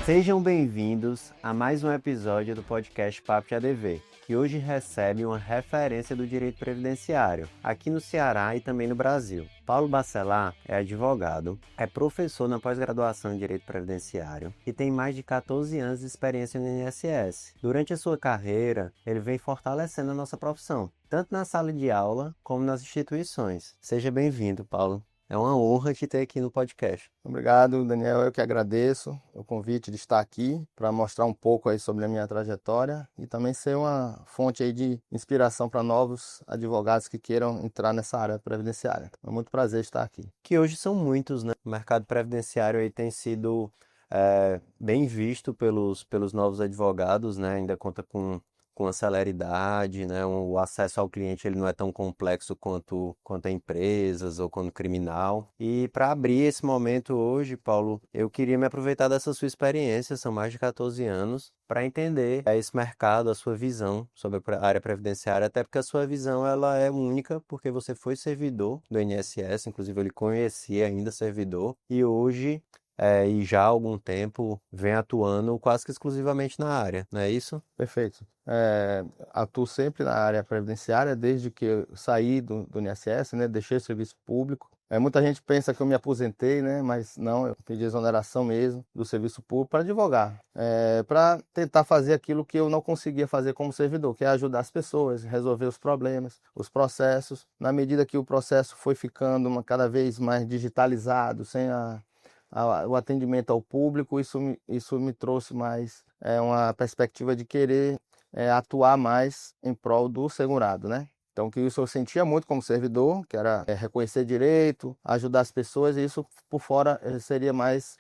Sejam bem-vindos a mais um episódio do podcast Papo de ADV, que hoje recebe uma referência do direito previdenciário, aqui no Ceará e também no Brasil. Paulo Bacelar é advogado, é professor na pós-graduação em Direito Previdenciário e tem mais de 14 anos de experiência no INSS. Durante a sua carreira, ele vem fortalecendo a nossa profissão, tanto na sala de aula como nas instituições. Seja bem-vindo, Paulo. É uma honra te ter aqui no podcast. Obrigado, Daniel. Eu que agradeço o convite de estar aqui para mostrar um pouco aí sobre a minha trajetória e também ser uma fonte aí de inspiração para novos advogados que queiram entrar nessa área previdenciária. É muito prazer estar aqui. Que hoje são muitos, né? O mercado previdenciário aí tem sido bem visto pelos novos advogados, né? Ainda conta com a celeridade, né? O acesso ao cliente ele não é tão complexo quanto a empresas ou quanto criminal. E para abrir esse momento hoje, Paulo, eu queria me aproveitar dessa sua experiência, são mais de 14 anos, para entender esse mercado, a sua visão sobre a área previdenciária, até porque a sua visão ela é única, porque você foi servidor do INSS, inclusive ele conhecia ainda servidor, e hoje e já há algum tempo vem atuando quase que exclusivamente na área, não é isso? Perfeito. Atuo sempre na área previdenciária desde que eu saí do INSS, né? Deixei o serviço público. Muita gente pensa que eu me aposentei, né? Mas não, eu pedi exoneração mesmo do serviço público para advogar, para tentar fazer aquilo que eu não conseguia fazer como servidor, que é ajudar as pessoas, resolver os problemas, os processos. Na medida que o processo foi ficando cada vez mais digitalizado, sem o atendimento ao público, isso me trouxe mais uma perspectiva de querer atuar mais em prol do segurado, né? Então, que isso eu sentia muito como servidor, que era reconhecer direito, ajudar as pessoas, e isso por fora seria mais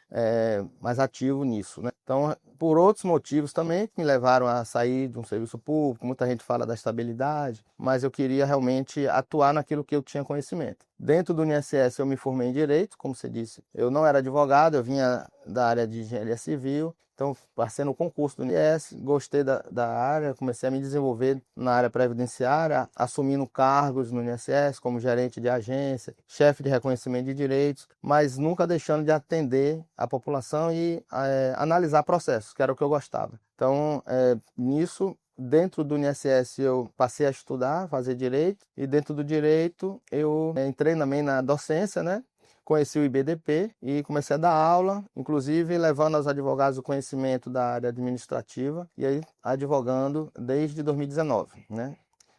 ativo nisso, né? Então, por outros motivos também que me levaram a sair de um serviço público, muita gente fala da estabilidade, mas eu queria realmente atuar naquilo que eu tinha conhecimento. Dentro do INSS eu me formei em Direito, como você disse, eu não era advogado, eu vinha da área de engenharia civil, então passei no concurso do INSS, gostei da área, comecei a me desenvolver na área previdenciária, assumindo cargos no INSS como gerente de agência, chefe de reconhecimento de direitos, mas nunca deixando de atender a população e analisar processos, que era o que eu gostava. Então, nisso, dentro do INSS eu passei a estudar, fazer direito, e dentro do direito eu entrei também na docência, né? Conheci o IBDP e comecei a dar aula, inclusive levando aos advogados o conhecimento da área administrativa e aí advogando desde 2019, né?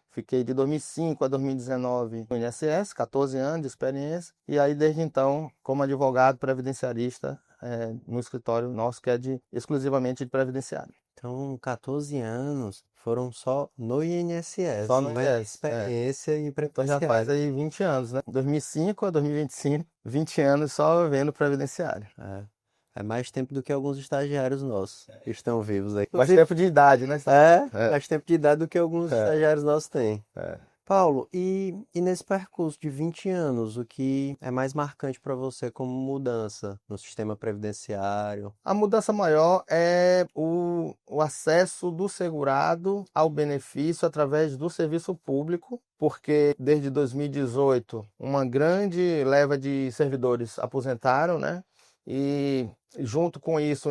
Fiquei de 2005 a 2019 no INSS, 14 anos de experiência, e aí desde então como advogado previdenciarista no escritório nosso que é exclusivamente de previdenciário. Então, 14 anos foram só no INSS, Só no mas INSS, experiência e Então já previdenciário. faz aí 20 anos, né? 2005 a 2025, 20 anos só vendo previdenciário. É mais tempo do que alguns estagiários nossos que estão vivos aí. Mais tempo de idade, né? Mais tempo de idade do que alguns estagiários nossos têm. Paulo, e nesse percurso de 20 anos, o que é mais marcante para você como mudança no sistema previdenciário? A mudança maior é o acesso do segurado ao benefício através do serviço público, porque desde 2018 uma grande leva de servidores aposentaram, né? E junto com isso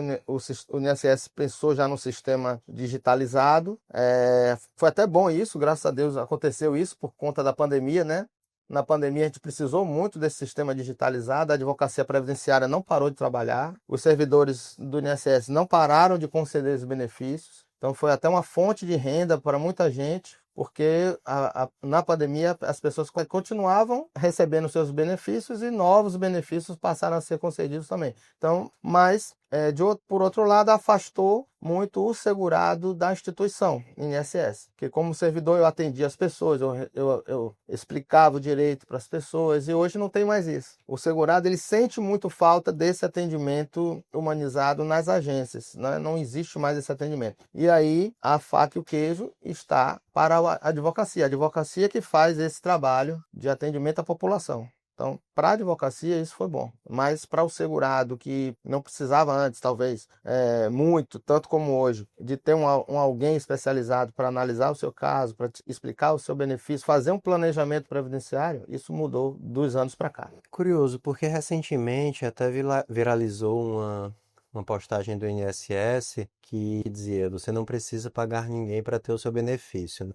o INSS pensou já no sistema digitalizado. Foi até bom isso, graças a Deus aconteceu isso por conta da pandemia, né? Na pandemia a gente precisou muito desse sistema digitalizado, a advocacia previdenciária não parou de trabalhar, os servidores do INSS não pararam de conceder os benefícios, então foi até uma fonte de renda para muita gente, porque na pandemia as pessoas continuavam recebendo seus benefícios e novos benefícios passaram a ser concedidos também. Então, mas por outro lado, afastou muito o segurado da instituição, INSS. Porque como servidor eu atendia as pessoas, eu explicava o direito para as pessoas e hoje não tem mais isso. O segurado ele sente muito falta desse atendimento humanizado nas agências, né? Não existe mais esse atendimento. E aí a faca e o queijo está para a advocacia. A advocacia que faz esse trabalho de atendimento à população. Então, para a advocacia, isso foi bom. Mas para o segurado, que não precisava antes, talvez, muito, tanto como hoje, de ter alguém especializado para analisar o seu caso, para explicar o seu benefício, fazer um planejamento previdenciário, isso mudou dos anos para cá. Curioso, porque recentemente até viralizou uma postagem do INSS que dizia: você não precisa pagar ninguém para ter o seu benefício, né?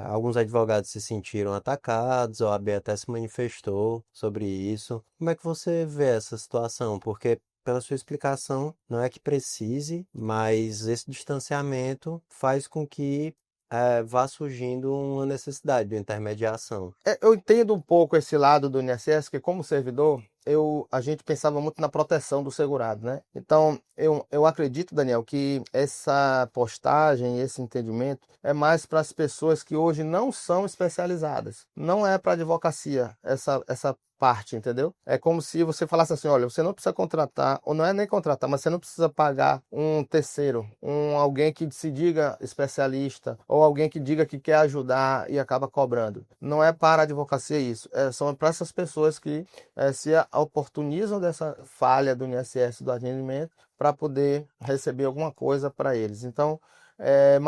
Alguns advogados se sentiram atacados, a OAB até se manifestou sobre isso. Como é que você vê essa situação? Porque, pela sua explicação, não é que precise, mas esse distanciamento faz com que vá surgindo uma necessidade de intermediação. Eu entendo um pouco esse lado do INSS, que como servidor, a gente pensava muito na proteção do segurado, né? Então, eu acredito, Daniel, que essa postagem, esse entendimento é mais para as pessoas que hoje não são especializadas. Não é para a advocacia essa parte, entendeu? É como se você falasse assim, olha, você não precisa contratar, ou não é nem contratar, mas você não precisa pagar um terceiro, alguém que se diga especialista, ou alguém que diga que quer ajudar e acaba cobrando. Não é para a advocacia isso, são para essas pessoas que se oportunizam dessa falha do INSS do atendimento para poder receber alguma coisa para eles. Então, é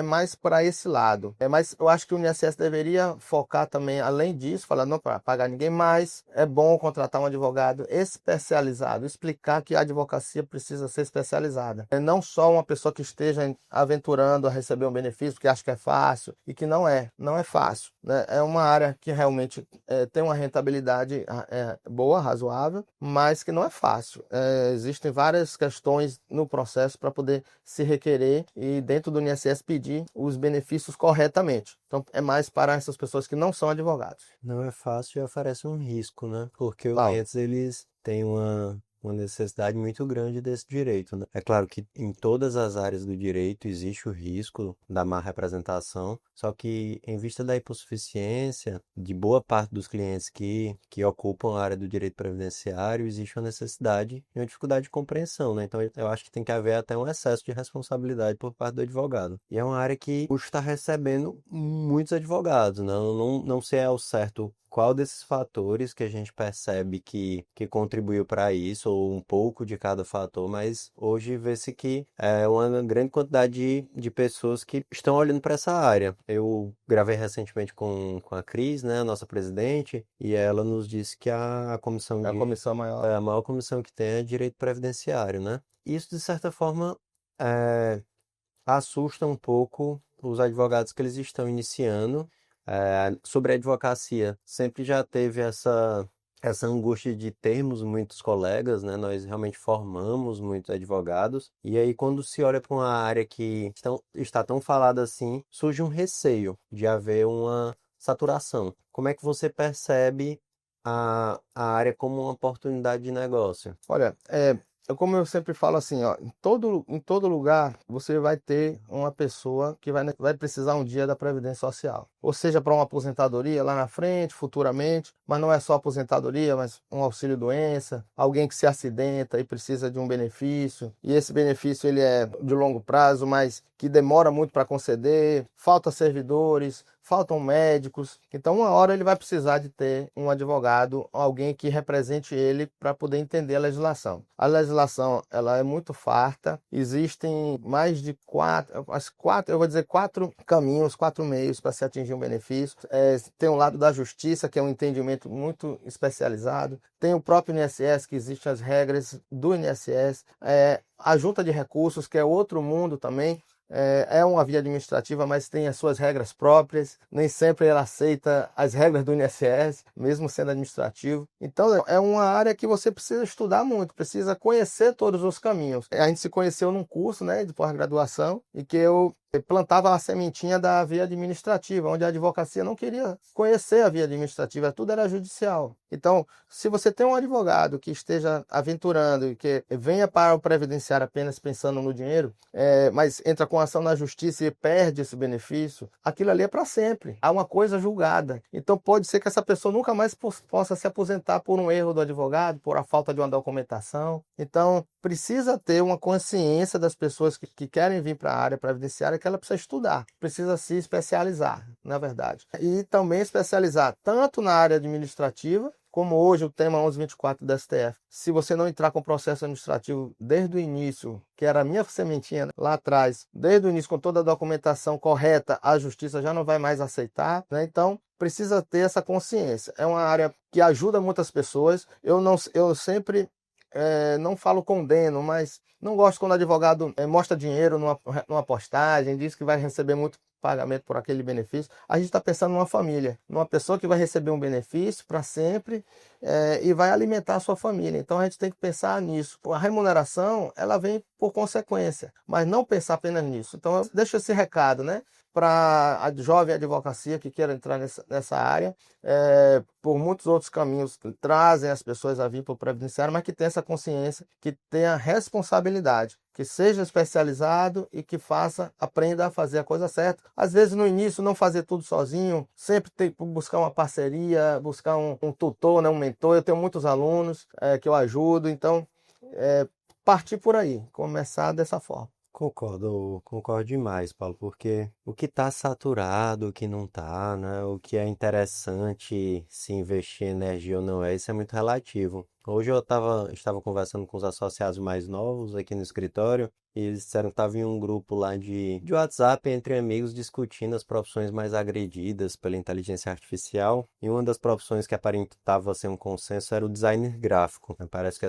mais para esse lado. Mas eu acho que o INSS deveria focar também, além disso, falar não para pagar ninguém, mas é bom contratar um advogado especializado, explicar que a advocacia precisa ser especializada. É não só uma pessoa que esteja aventurando a receber um benefício, porque acha que é fácil, e que não é fácil, né? É uma área que realmente tem uma rentabilidade boa, razoável, mas que não é fácil. Existem várias questões no processo para poder se requerer e dentro do INSS pedir os benefícios corretamente. Então, é mais para essas pessoas que não são advogados. Não é fácil e oferece um risco, né? Porque os Claro. clientes, eles têm uma necessidade muito grande desse direito, né? É claro que em todas as áreas do direito existe o risco da má representação, só que em vista da hipossuficiência de boa parte dos clientes que ocupam a área do direito previdenciário, existe uma necessidade e uma dificuldade de compreensão, né? Então eu acho que tem que haver até um excesso de responsabilidade por parte do advogado. E é uma área que hoje está recebendo muitos advogados, né? Não sei ao certo qual desses fatores que a gente percebe que contribuiu para isso, ou um pouco de cada fator, mas hoje vê-se que é uma grande quantidade de pessoas que estão olhando para essa área. Eu gravei recentemente com a Cris, né, a nossa presidente, e ela nos disse que a comissão É a comissão maior. a maior comissão que tem é direito previdenciário, né? Isso, de certa forma, é, assusta um pouco os advogados que eles estão iniciando. Sobre a advocacia, sempre já teve essa angústia de termos muitos colegas, né? Nós realmente formamos muitos advogados, e aí quando se olha para uma área que está tão falada assim, surge um receio de haver uma saturação. Como é que você percebe a área como uma oportunidade de negócio? Olha, como eu sempre falo assim, ó, em todo lugar você vai ter uma pessoa que vai precisar um dia da Previdência Social. Ou seja, para uma aposentadoria lá na frente, futuramente, mas não é só aposentadoria, mas um auxílio-doença, alguém que se acidenta e precisa de um benefício, e esse benefício ele é de longo prazo, mas que demora muito para conceder, falta servidores, faltam médicos. Então, uma hora ele vai precisar de ter um advogado, alguém que represente ele para poder entender a legislação. A legislação, ela é muito farta. Existem mais de quatro caminhos, quatro meios para se atingir um benefício. Tem um lado da justiça, que é um entendimento muito especializado. Tem o próprio INSS, que existem as regras do INSS. A junta de recursos, que é outro mundo também. É uma via administrativa, mas tem as suas regras próprias. Nem sempre ela aceita as regras do INSS, mesmo sendo administrativo. Então, é uma área que você precisa estudar muito, precisa conhecer todos os caminhos. A gente se conheceu num curso, né, de pós-graduação, e que eu plantava a sementinha da via administrativa, onde a advocacia não queria conhecer a via administrativa, tudo era judicial. Então, se você tem um advogado que esteja aventurando e que venha para o previdenciário apenas pensando no dinheiro, mas entra com ação na justiça e perde esse benefício, aquilo ali é para sempre. Há uma coisa julgada. Então, pode ser que essa pessoa nunca mais possa se aposentar por um erro do advogado, por a falta de uma documentação. Então, precisa ter uma consciência das pessoas que querem vir para a área previdenciária, que ela precisa estudar, precisa se especializar, na verdade. E também especializar tanto na área administrativa, como hoje o tema 1124 do STF. Se você não entrar com o processo administrativo desde o início, que era a minha sementinha lá atrás, desde o início com toda a documentação correta, a justiça já não vai mais aceitar, né? Então, precisa ter essa consciência. É uma área que ajuda muitas pessoas. Eu sempre não falo condeno, mas não gosto quando o advogado mostra dinheiro numa postagem, diz que vai receber muito pagamento por aquele benefício. A gente está pensando numa família, numa pessoa que vai receber um benefício para sempre e vai alimentar a sua família. Então a gente tem que pensar nisso. A remuneração, ela vem por consequência, mas não pensar apenas nisso. Então eu deixo esse recado, né, para a jovem advocacia que queira entrar nessa área. Por muitos outros caminhos trazem as pessoas a vir para o previdenciário, mas que tenha essa consciência, que tenha responsabilidade, que seja especializado e que aprenda a fazer a coisa certa. Às vezes no início não fazer tudo sozinho, sempre tem que buscar uma parceria, buscar um tutor, né, um mentor. Eu tenho muitos alunos que eu ajudo, então partir por aí, começar dessa forma. Concordo demais, Paulo, porque o que está saturado, o que não está, né? O que é interessante se investir energia ou não isso é muito relativo. Hoje estava conversando com os associados mais novos aqui no escritório e eles disseram que estava em um grupo lá de WhatsApp entre amigos discutindo as profissões mais agredidas pela inteligência artificial. E uma das profissões que aparentava ser um consenso era o designer gráfico. Parece que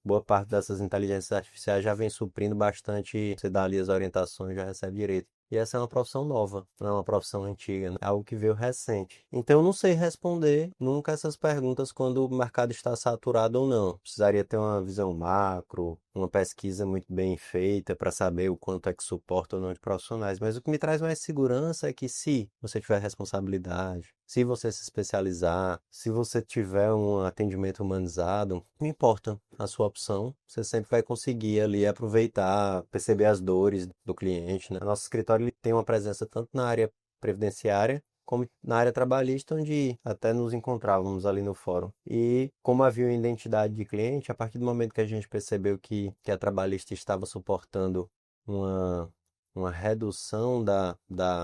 boa parte dessas inteligências artificiais já vem suprindo bastante. Você dá ali as orientações, já recebe direito. E essa é uma profissão nova, não é uma profissão antiga, né? É algo que veio recente. Então eu não sei responder nunca essas perguntas quando o mercado está saturado ou não. Precisaria ter uma visão macro, uma pesquisa muito bem feita para saber o quanto é que suporta ou não de profissionais. Mas o que me traz mais segurança é que se você tiver responsabilidade, se você se especializar, se você tiver um atendimento humanizado, não importa a sua opção, você sempre vai conseguir ali aproveitar, perceber as dores do cliente, né? Nosso escritório ele tem uma presença tanto na área previdenciária como na área trabalhista, onde até nos encontrávamos ali no fórum. E como havia uma identidade de cliente, a partir do momento que a gente percebeu que a trabalhista estava suportando uma redução da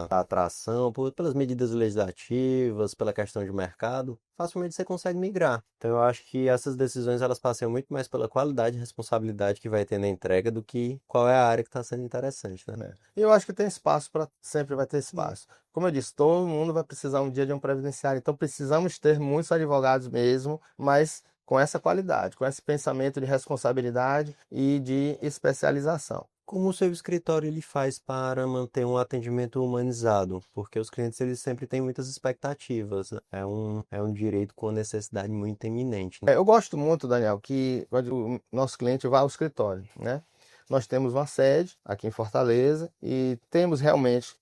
atração pelas medidas legislativas, pela questão de mercado, facilmente você consegue migrar. Então eu acho que essas decisões elas passam muito mais pela qualidade e responsabilidade que vai ter na entrega do que qual é a área que está sendo interessante, né? E eu acho que tem espaço sempre vai ter espaço. Como eu disse, todo mundo vai precisar um dia de um previdenciário, então precisamos ter muitos advogados mesmo, mas com essa qualidade, com esse pensamento de responsabilidade e de especialização. Como o seu escritório ele faz para manter um atendimento humanizado? Porque os clientes eles sempre têm muitas expectativas. É um direito com necessidade muito iminente, né? Eu gosto muito, Daniel, que o nosso cliente vá ao escritório, né? Nós temos uma sede aqui em Fortaleza e temos realmente,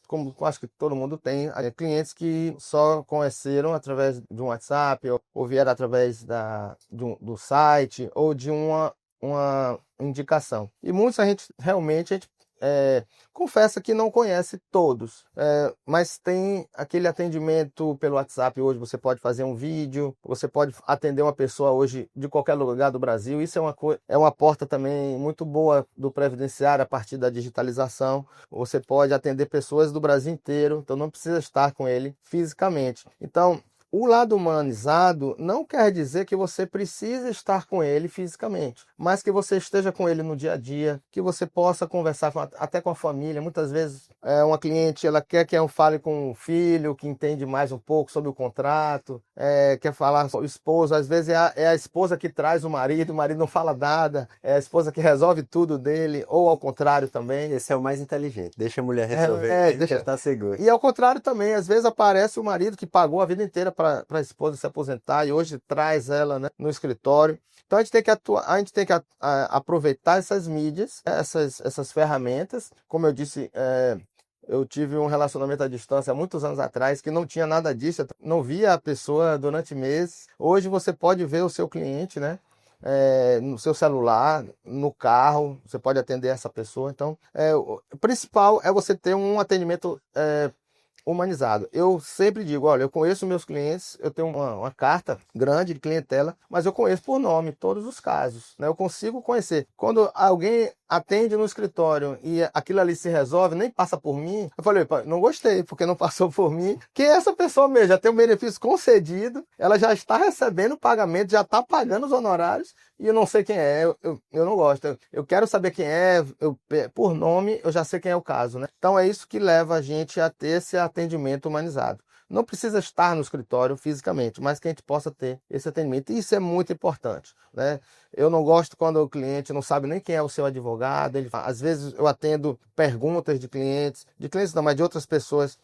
como acho que todo mundo tem, clientes que só conheceram através de um WhatsApp ou vieram através do site ou de uma indicação. E muitos a gente confessa que não conhece todos, mas tem aquele atendimento pelo WhatsApp. Hoje você pode fazer um vídeo, você pode atender uma pessoa hoje de qualquer lugar do Brasil. Isso é uma porta também muito boa do previdenciário a partir da digitalização. Você pode atender pessoas do Brasil inteiro, então não precisa estar com ele fisicamente. Então, o lado humanizado não quer dizer que você precise estar com ele fisicamente, mas que você esteja com ele no dia a dia, que você possa conversar até com a família. Muitas vezes uma cliente ela quer que eu fale com o filho, que entende mais um pouco sobre o contrato, quer falar com o esposo. Às vezes é a esposa que traz o marido não fala nada, é a esposa que resolve tudo dele, ou ao contrário também. Esse é o mais inteligente, deixa a mulher resolver, deixa estar seguro. E ao contrário também, às vezes aparece o marido que pagou a vida inteira para a esposa se aposentar e hoje traz ela, né, no escritório. Então a gente tem que aproveitar essas mídias, essas ferramentas. Como eu disse, eu tive um relacionamento à distância há muitos anos atrás que não tinha nada disso, eu não via a pessoa durante meses. Hoje você pode ver o seu cliente, né? No seu celular, no carro, você pode atender essa pessoa. Então, o principal é você ter um atendimento humanizado. Eu sempre digo, olha, eu conheço meus clientes, eu tenho uma carta grande de clientela, mas eu conheço por nome todos os casos, né? Eu consigo conhecer. Quando alguém atende no escritório e aquilo ali se resolve, nem passa por mim, eu falei, "Pá, não gostei, porque não passou por mim, que essa pessoa mesmo já tem o benefício concedido, ela já está recebendo o pagamento, já está pagando os honorários, e eu não sei quem é, eu não gosto. Eu quero saber quem é, por nome, eu já sei quem é o caso, né? Então é isso que leva a gente a ter esse atendimento humanizado. Não precisa estar no escritório fisicamente, mas que a gente possa ter esse atendimento. E isso é muito importante, né? Eu não gosto quando o cliente não sabe nem quem é o seu advogado. Às vezes eu atendo perguntas de clientes não, mas de outras pessoas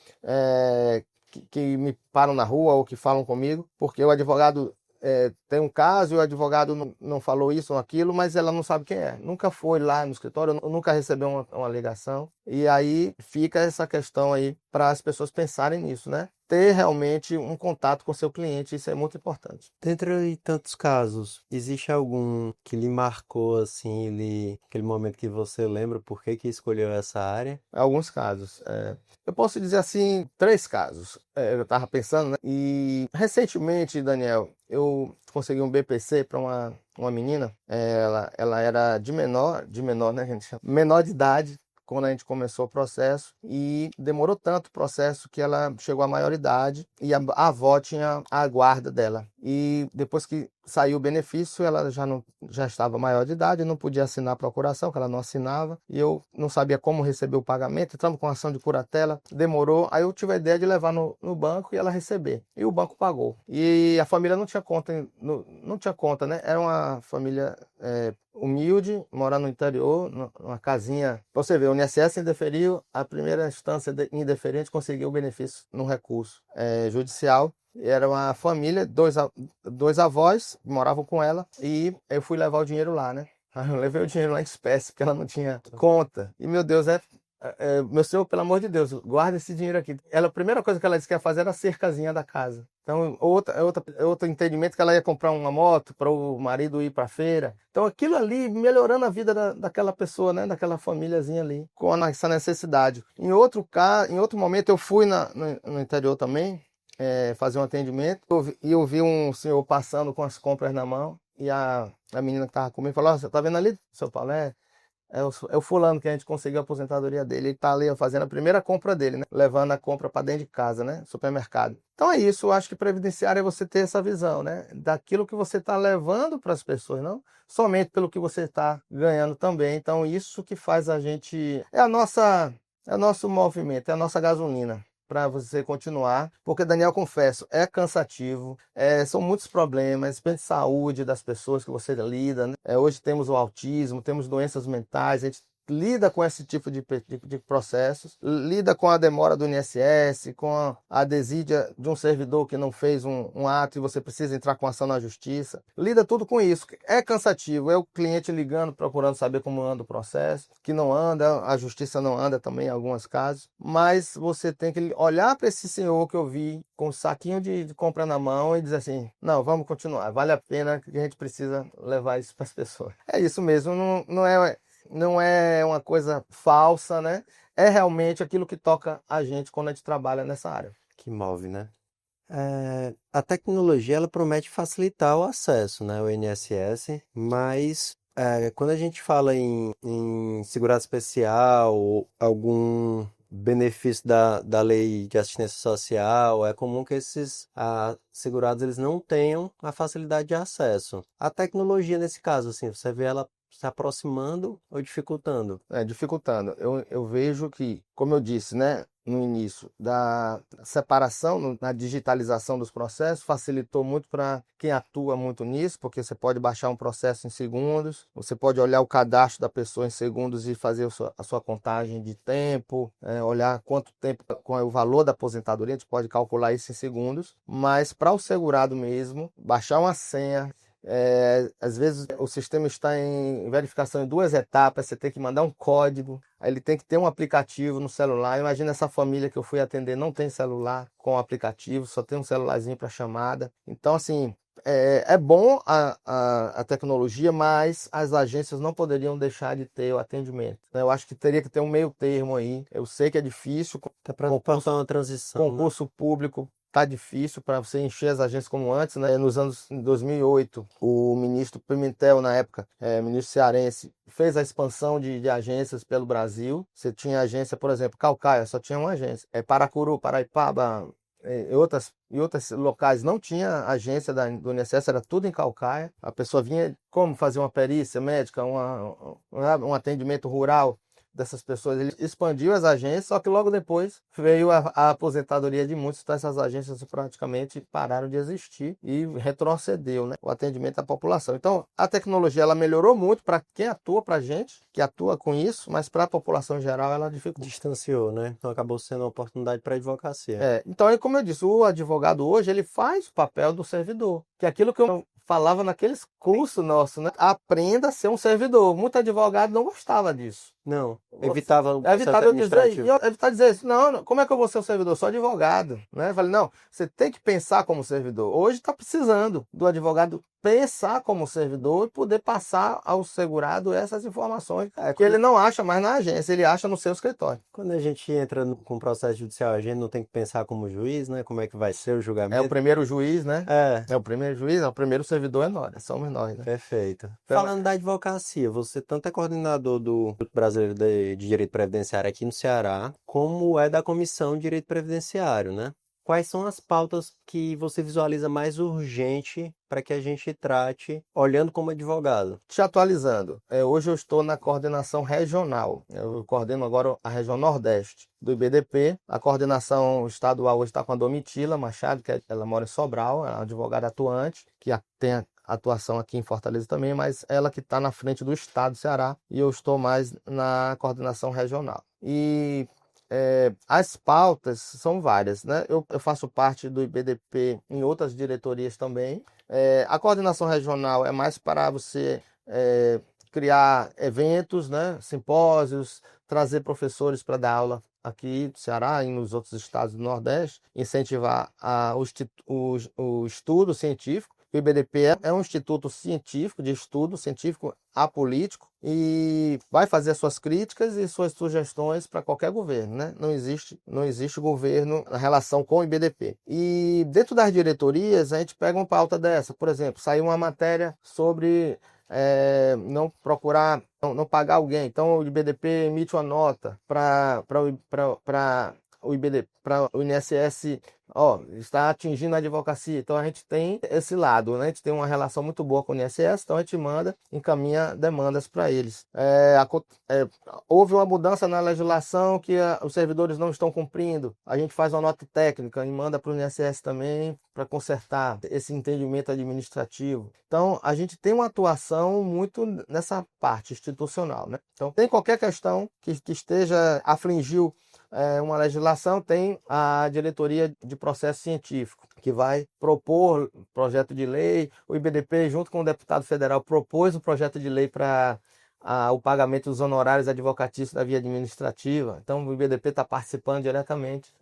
que me param na rua ou que falam comigo, porque o advogado tem um caso e o advogado não falou isso ou aquilo, mas ela não sabe quem é. Nunca foi lá no escritório, nunca recebeu uma ligação. E aí fica essa questão aí para as pessoas pensarem nisso, né? Ter realmente um contato com o seu cliente, isso é muito importante. Dentre tantos casos, existe algum que lhe marcou, assim, aquele momento que você lembra por que que escolheu essa área? Alguns casos. Eu posso dizer assim, 3 casos. Eu estava pensando, né? E recentemente, Daniel, eu consegui um BPC para uma menina. Ela era de menor, né, gente? Menor de idade, quando a gente começou o processo, e demorou tanto o processo que ela chegou à maioridade e a avó tinha a guarda dela. E depois que saiu o benefício, ela já estava maior de idade, não podia assinar a procuração, que ela não assinava, e eu não sabia como receber o pagamento, entramos com ação de curatela, demorou, aí eu tive a ideia de levar no banco e ela receber, e o banco pagou. E a família não tinha conta, não tinha conta, né? Era uma família humilde, morando no interior, numa casinha. Pra você ver, o INSS indeferiu, a primeira instância indeferente conseguiu o benefício no recurso judicial. Era uma família, dois avós que moravam com ela, e eu fui levar o dinheiro lá, né? Aí eu levei o dinheiro lá em espécie, porque ela não tinha conta. E meu Deus, meu senhor, pelo amor de Deus, guarda esse dinheiro aqui. A primeira coisa que ela disse que ia fazer era a cercazinha da casa. Então, outro entendimento que ela ia comprar uma moto para o marido ir para a feira. Então, aquilo ali melhorando a vida daquela pessoa, né? Daquela famíliazinha ali, com essa necessidade. Em outro momento, eu fui no interior também, fazer um atendimento, e eu vi um senhor passando com as compras na mão, e a menina que estava comigo falou: "Você tá vendo ali, seu Paulo? É o fulano que a gente conseguiu a aposentadoria dele. Ele tá ali ó, fazendo a primeira compra dele, né? Levando a compra para dentro de casa, né? Supermercado." Então é isso, eu acho que previdenciário é você ter essa visão, né? Daquilo que você está levando para as pessoas, não somente pelo que você está ganhando também. Então isso que faz a gente... É o nosso movimento, é a nossa gasolina para você continuar, porque, Daniel, confesso, é cansativo, são muitos problemas de saúde das pessoas que você lida, né? Hoje temos o autismo, temos doenças mentais, a gente lida com esse tipo de processos, lida com a demora do INSS, com a desídia de um servidor que não fez um ato e você precisa entrar com ação na justiça, lida tudo com isso. É cansativo, é o cliente ligando, procurando saber como anda o processo, que não anda, a justiça não anda também em alguns casos, mas você tem que olhar para esse senhor que eu vi com um saquinho de compra na mão e dizer assim: não, vamos continuar, vale a pena, que a gente precisa levar isso para as pessoas. É isso mesmo, não é uma coisa falsa, né? É realmente aquilo que toca a gente quando a gente trabalha nessa área. Que move, né? A tecnologia ela promete facilitar o acesso, né, ao INSS, mas quando a gente fala em segurado especial ou algum benefício da lei de assistência social, é comum que esses segurados eles não tenham a facilidade de acesso. A tecnologia, nesse caso, assim, você vê ela se aproximando ou dificultando? Dificultando. Eu vejo que, como eu disse, né, no início, da separação, na digitalização dos processos, facilitou muito para quem atua muito nisso, porque você pode baixar um processo em segundos, você pode olhar o cadastro da pessoa em segundos e fazer a sua contagem de tempo, olhar quanto tempo, qual é o valor da aposentadoria, a gente pode calcular isso em segundos, mas para o segurado mesmo, baixar uma senha. Às vezes o sistema está em verificação em 2 etapas, você tem que mandar um código, aí ele tem que ter um aplicativo no celular. Imagina essa família que eu fui atender, não tem celular com aplicativo, só tem um celularzinho para chamada. Então, assim, é bom a tecnologia, mas as agências não poderiam deixar de ter o atendimento, né? Eu acho que teria que ter um meio termo aí. Eu sei que é difícil, Até para passar uma transição, né? concurso público tá difícil para você encher as agências como antes, né? Nos anos 2008, o ministro Pimentel, na época, ministro cearense, fez a expansão de agências pelo Brasil. Você tinha agência, por exemplo, Caucaia, só tinha uma agência. Paracuru, Paraipaba, e outros locais não tinha agência do INSS, era tudo em Caucaia. A pessoa vinha como fazer uma perícia médica, um atendimento rural dessas pessoas. Ele expandiu as agências, só que logo depois veio a aposentadoria de muitos, então essas agências praticamente pararam de existir e retrocedeu, né, o atendimento à população. Então a tecnologia ela melhorou muito para quem atua, para a gente que atua com isso, mas para a população em geral ela dificultou. Distanciou, né? Então acabou sendo uma oportunidade para a advocacia. Então, como eu disse, o advogado hoje ele faz o papel do servidor, que é aquilo que eu falava naqueles cursos nossos, né? Aprenda a ser um servidor. Muito advogado não gostava disso. Não, evitava o processo Eu administrativo. dizer isso. Não, como é que eu vou ser um servidor? Eu sou advogado, né? Eu falei, não, você tem que pensar como servidor. Hoje está precisando do advogado pensar como servidor e poder passar ao segurado essas informações que ele não acha mais na agência, ele acha no seu escritório. Quando a gente entra com processo judicial, a gente não tem que pensar como juiz, né? Como é que vai ser o julgamento. É o primeiro juiz, né? É o primeiro juiz, o primeiro servidor somos nós, né? Perfeito. Falando da advocacia, você tanto é coordenador do Instituto Brasileiro de Direito Previdenciário aqui no Ceará, como é da Comissão de Direito Previdenciário, né? Quais são as pautas que você visualiza mais urgente para que a gente trate olhando como advogado? Te atualizando, hoje eu estou na coordenação regional. Eu coordeno agora a região Nordeste do IBDP. A coordenação estadual hoje está com a Domitila Machado, que ela mora em Sobral, é uma advogada atuante, que tem atuação aqui em Fortaleza também, mas ela que está na frente do estado do Ceará e eu estou mais na coordenação regional. E as pautas são várias, né? Eu faço parte do IBDP em outras diretorias também. A coordenação regional é mais para você criar eventos, né? Simpósios, trazer professores para dar aula aqui no Ceará e nos outros estados do Nordeste, incentivar o estudo científico. O IBDP é um instituto científico, de estudo científico apolítico, e vai fazer suas críticas e suas sugestões para qualquer governo, né? Não existe governo na relação com o IBDP. E dentro das diretorias, a gente pega uma pauta dessa. Por exemplo, saiu uma matéria sobre não procurar, não pagar alguém. Então o IBDP emite uma nota para o IBDP, para o INSS, está atingindo a advocacia. Então a gente tem esse lado, né? A gente tem uma relação muito boa com o INSS, então a gente encaminha demandas para eles. Houve uma mudança na legislação que os servidores não estão cumprindo. A gente faz uma nota técnica e manda para o INSS também para consertar esse entendimento administrativo. Então a gente tem uma atuação muito nessa parte institucional, né? Então tem qualquer questão que afligiu uma legislação, tem a diretoria de processo científico, que vai propor projeto de lei. O IBDP, junto com o deputado federal, propôs o projeto de lei para o pagamento dos honorários advocatícios da via administrativa. Então o IBDP está participando diretamente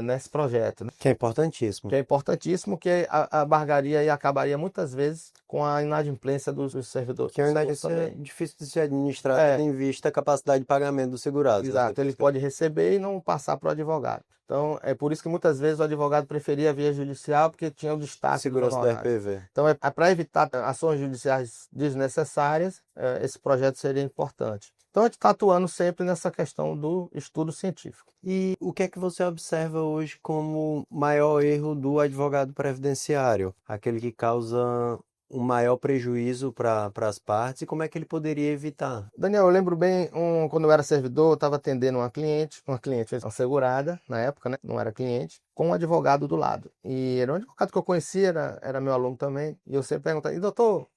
nesse projeto, né? Que é importantíssimo. Que é importantíssimo, que abargaria e acabaria muitas vezes com a inadimplência dos servidores. Que é uma inadimplência difícil de se administrar, tendo em vista a capacidade de pagamento do segurado. Exato, ele pode receber e não passar para o advogado. Então, é por isso que muitas vezes o advogado preferia a via judicial, porque tinha o destaque segurança do RPV. Então, para evitar ações judiciais desnecessárias, esse projeto seria importante. Então, a gente está atuando sempre nessa questão do estudo científico. E o que é que você observa hoje como maior erro do advogado previdenciário? Aquele que causa um maior prejuízo para as partes, e como é que ele poderia evitar? Daniel, eu lembro bem, quando eu era servidor, eu estava atendendo uma cliente segurada, na época, né? Não era cliente, com um advogado do lado. E era um advogado que eu conhecia, era meu aluno também, e eu sempre perguntava, e doutor,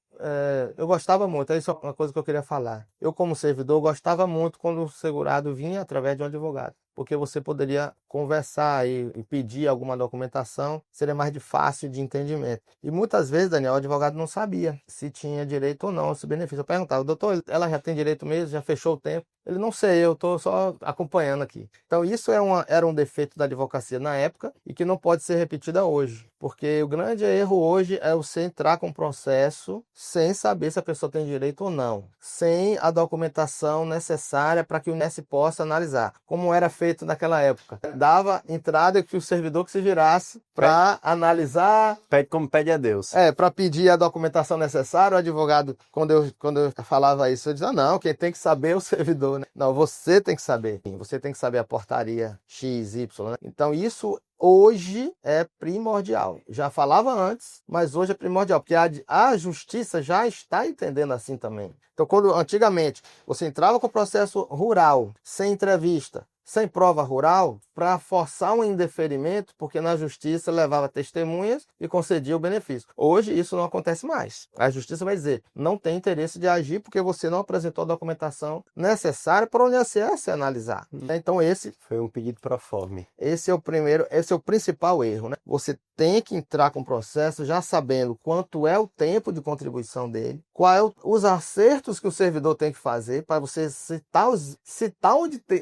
eu gostava muito, isso é uma coisa que eu queria falar. Eu, como servidor, gostava muito quando o segurado vinha através de um advogado, porque você poderia conversar e pedir alguma documentação, seria mais de fácil de entendimento. E muitas vezes, Daniel, o advogado não sabia se tinha direito ou não esse benefício. Eu perguntava, doutor, ela já tem direito mesmo? Já fechou o tempo? Ele, não sei, eu estou só acompanhando aqui. Então isso era um defeito da advocacia na época e que não pode ser repetida hoje. Porque o grande erro hoje é você entrar com um processo sem saber se a pessoa tem direito ou não, sem a documentação necessária para que o INSS possa analisar. Como era feito feito naquela época? Dava entrada que o servidor que se virasse para analisar. Pede como pede a Deus. Para pedir a documentação necessária, o advogado, quando eu falava isso, eu dizia, não, quem tem que saber é o servidor, né? Não, você tem que saber. Você tem que saber a portaria X, Y, né? Então, isso hoje é primordial. Já falava antes, mas hoje é primordial, porque a justiça já está entendendo assim também. Então, quando antigamente você entrava com o processo rural, sem entrevista, sem prova rural, para forçar um indeferimento, porque na justiça levava testemunhas e concedia o benefício. Hoje isso não acontece mais. A justiça vai dizer, não tem interesse de agir porque você não apresentou a documentação necessária para o INSS analisar. Então esse foi um pedido pro forma. Esse é o principal erro, né? Você tem que entrar com o processo já sabendo quanto é o tempo de contribuição dele, quais os acertos que o servidor tem que fazer para você citar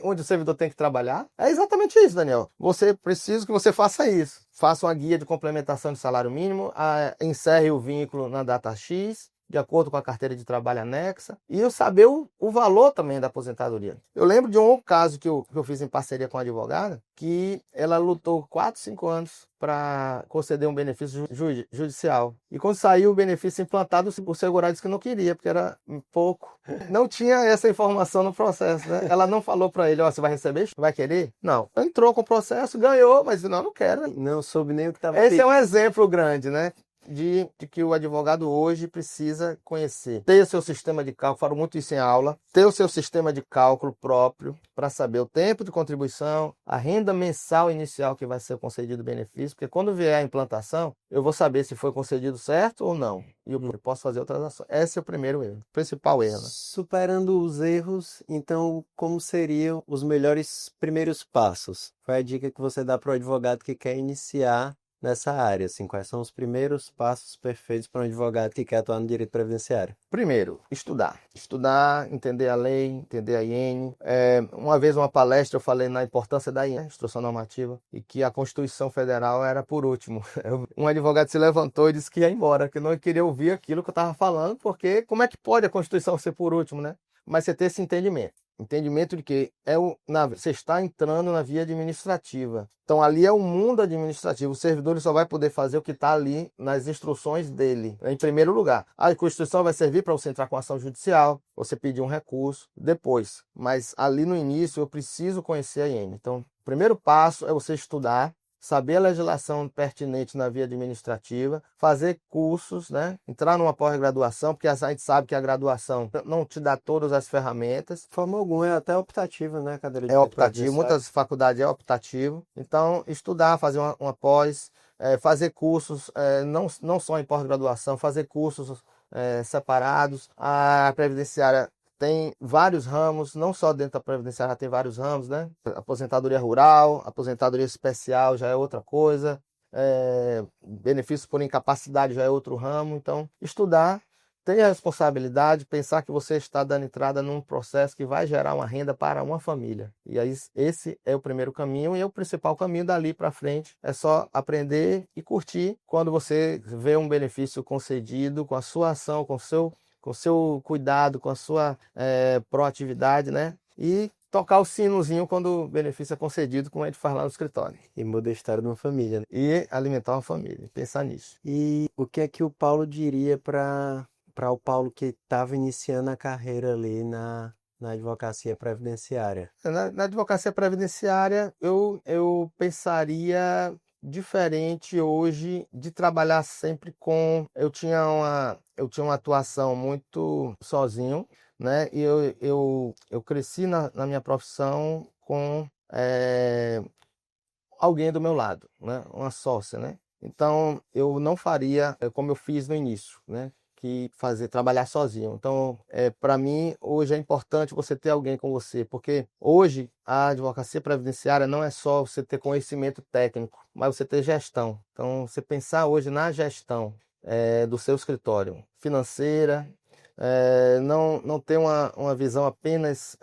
onde o servidor tem que trabalhar. É exatamente isso, Daniel. Você precisa que você faça isso. Faça uma guia de complementação de salário mínimo, encerre o vínculo na data X, de acordo com a carteira de trabalho anexa, e eu saber o valor também da aposentadoria. Eu lembro de um caso que eu fiz em parceria com a advogada, que ela lutou 4, 5 anos para conceder um benefício judicial. E quando saiu o benefício implantado, o segurado disse que não queria, porque era pouco. Não tinha essa informação no processo, né? Ela não falou para ele, você vai receber? Vai querer? Não. Entrou com o processo, ganhou, mas não quero. Não soube nem o que estava. Esse é um exemplo grande, né? De que o advogado hoje precisa conhecer. Ter o seu sistema de cálculo, falo muito isso em aula, ter o seu sistema de cálculo próprio para saber o tempo de contribuição, a renda mensal inicial que vai ser concedido o benefício, porque quando vier a implantação, eu vou saber se foi concedido certo ou não. E eu posso fazer outras ações. Esse é o primeiro erro, principal erro. Né? Superando os erros, então, como seriam os melhores primeiros passos? Qual é a dica que você dá para o advogado que quer iniciar nessa área, assim, quais são os primeiros passos perfeitos para um advogado que quer atuar no direito previdenciário? Primeiro, estudar. Estudar, entender a lei, entender a IN. Uma vez, uma palestra, eu falei na importância da IN, Instrução Normativa, e que a Constituição Federal era por último. Um advogado se levantou e disse que ia embora, que não queria ouvir aquilo que eu estava falando, porque como é que pode a Constituição ser por último, né? Mas você ter esse entendimento. Entendimento de que você está entrando na via administrativa. Então, ali é o mundo administrativo. O servidor ele só vai poder fazer o que está ali nas instruções dele, em primeiro lugar. A Constituição vai servir para você entrar com ação judicial, você pedir um recurso, depois. Mas ali no início, eu preciso conhecer a IN. Então, o primeiro passo é você estudar, saber a legislação pertinente na via administrativa, fazer cursos, né? Entrar numa pós-graduação, porque a gente sabe que a graduação não te dá todas as ferramentas. De forma alguma, é até optativo, né? Cadeira de É optativo, muitas faculdades é optativo. Então, estudar, fazer uma pós, fazer cursos, não só em pós-graduação, fazer cursos separados. A previdenciária tem vários ramos, não só dentro da previdenciária, tem vários ramos, né? Aposentadoria rural, aposentadoria especial já é outra coisa, benefício por incapacidade já é outro ramo. Então, estudar, ter a responsabilidade, pensar que você está dando entrada num processo que vai gerar uma renda para uma família. E aí, esse é o primeiro caminho e é o principal caminho dali para frente. É só aprender e curtir quando você vê um benefício concedido com a sua ação, com o seu cuidado, com a sua proatividade, né? E tocar o sinozinho quando o benefício é concedido, como a gente faz lá no escritório. E muda a história de uma família, né? E alimentar uma família, pensar nisso. E o que é que o Paulo diria para o Paulo que estava iniciando a carreira ali na advocacia previdenciária? Na advocacia previdenciária, eu pensaria diferente hoje de trabalhar sempre com... Eu tinha uma atuação muito sozinho, né? E eu cresci na minha profissão com alguém do meu lado, né? Uma sócia, né? Então, eu não faria como eu fiz no início, né? Que trabalhar sozinho. Então, para mim, hoje é importante você ter alguém com você, porque hoje a advocacia previdenciária não é só você ter conhecimento técnico, mas você ter gestão. Então, você pensar hoje na gestão do seu escritório financeira, não ter uma visão apenas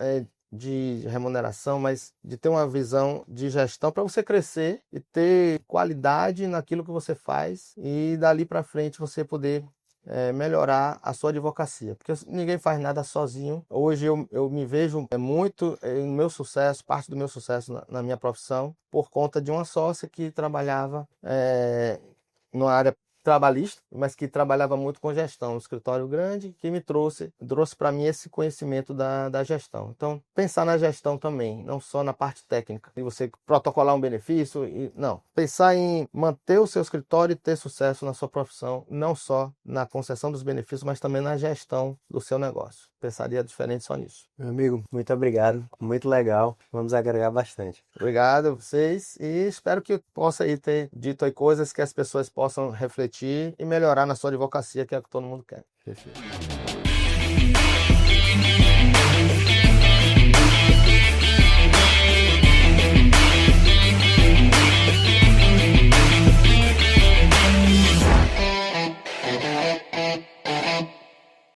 de remuneração, mas de ter uma visão de gestão para você crescer e ter qualidade naquilo que você faz e dali para frente você poder melhorar a sua advocacia, porque ninguém faz nada sozinho. Hoje eu me vejo muito no meu sucesso, parte do meu sucesso na minha profissão, por conta de uma sócia que trabalhava numa área trabalhista, mas que trabalhava muito com gestão, um escritório grande, que me trouxe para mim esse conhecimento da gestão. Então, pensar na gestão também, não só na parte técnica, de você protocolar um benefício, não. Pensar em manter o seu escritório e ter sucesso na sua profissão, não só na concessão dos benefícios, mas também na gestão do seu negócio. Pensaria diferente só nisso. Meu amigo, muito obrigado, muito legal, vamos agregar bastante. Obrigado a vocês e espero que eu possa aí ter dito aí coisas que as pessoas possam refletir e melhorar na sua advocacia, que é o que todo mundo quer. Perfeito.